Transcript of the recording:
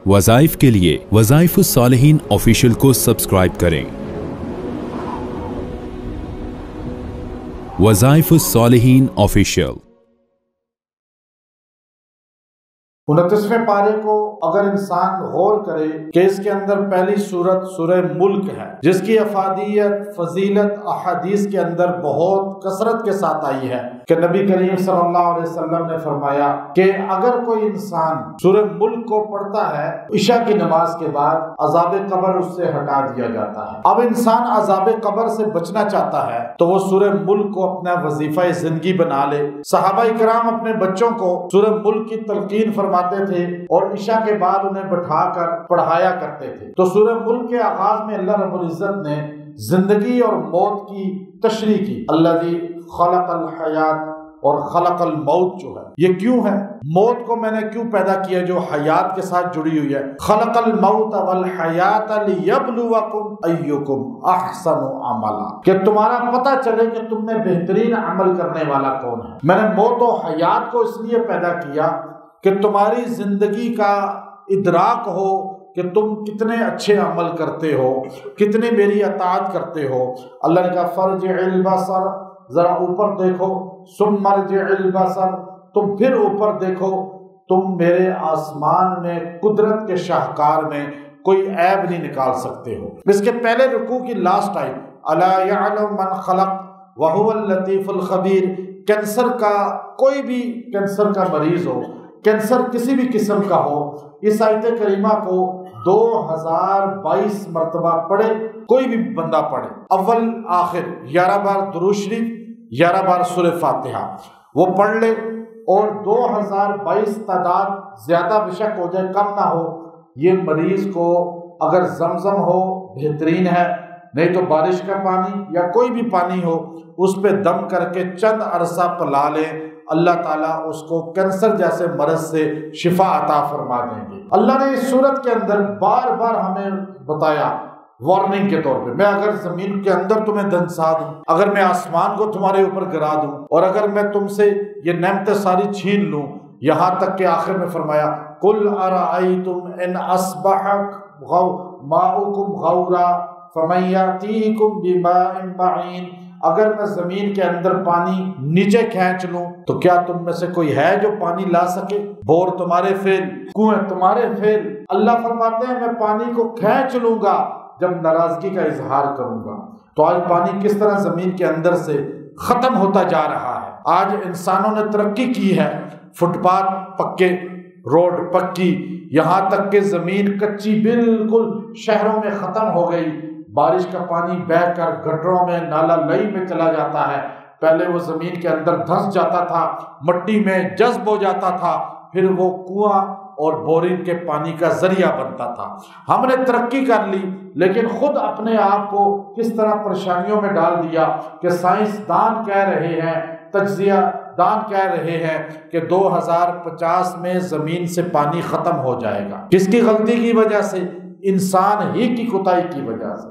وظائف کے لیے وظائف الصالحین آفیشیل کو سبسکرائب کریں۔ وظائف الصالحین آفیشیل 29ویں پارے کو اگر انسان غور کرے کہ اس کے اندر پہلی سورت سورہ ملک ہے، جس کی افادیت فضیلت احادیث کے اندر بہت کثرت کے ساتھ آئی ہے کہ نبی کریم صلی اللہ علیہ وسلم نے فرمایا کہ اگر کوئی انسان سورہ ملک کو پڑھتا ہے عشاء کی نماز کے بعد عذاب قبر اس سے ہٹا دیا جاتا ہے۔ اب انسان عذاب قبر سے بچنا چاہتا ہے تو وہ سورہ ملک کو اپنا وظیفہ زندگی بنا لے۔ صحابہ کرام اپنے بچوں کو سورہ ملک کی تلقین فرماتے تھے اور عشاء کے بعد انہیں بٹھا کر پڑھایا کرتے تھے۔ تو سورہ ملک کے آغاز میں اللہ رب العزت نے زندگی اور موت کی تشریح کی۔ الذی خلق الحیات اور خلق الموت جو ہے یہ کیوں ہے؟ موت کو میں نے کیوں پیدا کیا جو حیات کے ساتھ جڑی ہوئی ہے؟ خلق الموت والحیات لیبلوکم ایکم احسن عملا، کہ تمہارا پتہ چلے کہ تم میں بہترین عمل کرنے والا کون ہے۔ میں نے موت و حیات کو اس لیے پیدا کیا کہ تمہاری زندگی کا ادراک ہو کہ تم کتنے اچھے عمل کرتے ہو، کتنے میری اطاعت کرتے ہو۔ اللہ نے کہا فرجع البصر، ذرا اوپر دیکھو، ثم ارجع البصر، تم پھر اوپر دیکھو، تم میرے آسمان میں قدرت کے شاہکار میں کوئی عیب نہیں نکال سکتے ہو۔ اس کے پہلے رکوع کی لاسٹ آئی الا یعلم من خلق وهو اللطیف الخبیر، کینسر کا کوئی بھی کینسر کا مریض ہو، کینسر کسی بھی قسم کا ہو، اس آیت کریمہ کو 2022 مرتبہ پڑھے، کوئی بھی بندہ پڑھے، اول آخر 11 بار درود شریف، 11 بار سورہ فاتحہ وہ پڑھ لے، اور 2022 تعداد زیادہ بشک ہو جائے کم نہ ہو، یہ مریض کو اگر زمزم ہو بہترین ہے، نہیں تو بارش کا پانی یا کوئی بھی پانی ہو اس پہ دم کر کے چند عرصہ پلا لیں، اللہ تعالیٰ اس کو کینسر جیسے مرض سے شفا عطا فرما دیں گے۔ اللہ نے اس صورت کے اندر بار بار ہمیں بتایا وارننگ کے طور پہ، میں اگر زمین کے اندر تمہیں دنسا دوں، اگر میں آسمان کو تمہارے اوپر گرا دوں، اور اگر میں تم سے یہ نعمتیں ساری چھین لوں، یہاں تک کہ آخر میں فرمایا قل ارأیتم ان اصبح ماؤکم غورا فمن یأتیکم بماء معین، اگر میں زمین کے اندر پانی نیچے کھینچ لوں تو کیا تم میں سے کوئی ہے جو پانی لا سکے؟ بور تمہارے فیل، کنویں تمہارے فیل۔ اللہ فرماتے ہیں میں پانی کو کھینچ لوں گا جب ناراضگی کا اظہار کروں گا۔ تو آج پانی کس طرح زمین کے اندر سے ختم ہوتا جا رہا ہے۔ آج انسانوں نے ترقی کی ہے، فٹ پاتھ پکے، روڈ پکی، یہاں تک کہ زمین کچی بالکل شہروں میں ختم ہو گئی۔ بارش کا پانی بہہ کر گٹروں میں نالا لئی میں چلا جاتا ہے، پہلے وہ زمین کے اندر دھنس جاتا تھا، مٹی میں جذب ہو جاتا تھا، پھر وہ کنواں اور بورنگ کے پانی کا ذریعہ بنتا تھا۔ ہم نے ترقی کر لی لیکن خود اپنے آپ کو کس طرح پریشانیوں میں ڈال دیا کہ سائنسدان کہہ رہے ہیں، تجزیہ دان کہہ رہے ہیں کہ 2050 میں زمین سے پانی ختم ہو جائے گا۔ کس کی غلطی کی وجہ سے؟ انسان ہی کی کوتاہی کی وجہ سے۔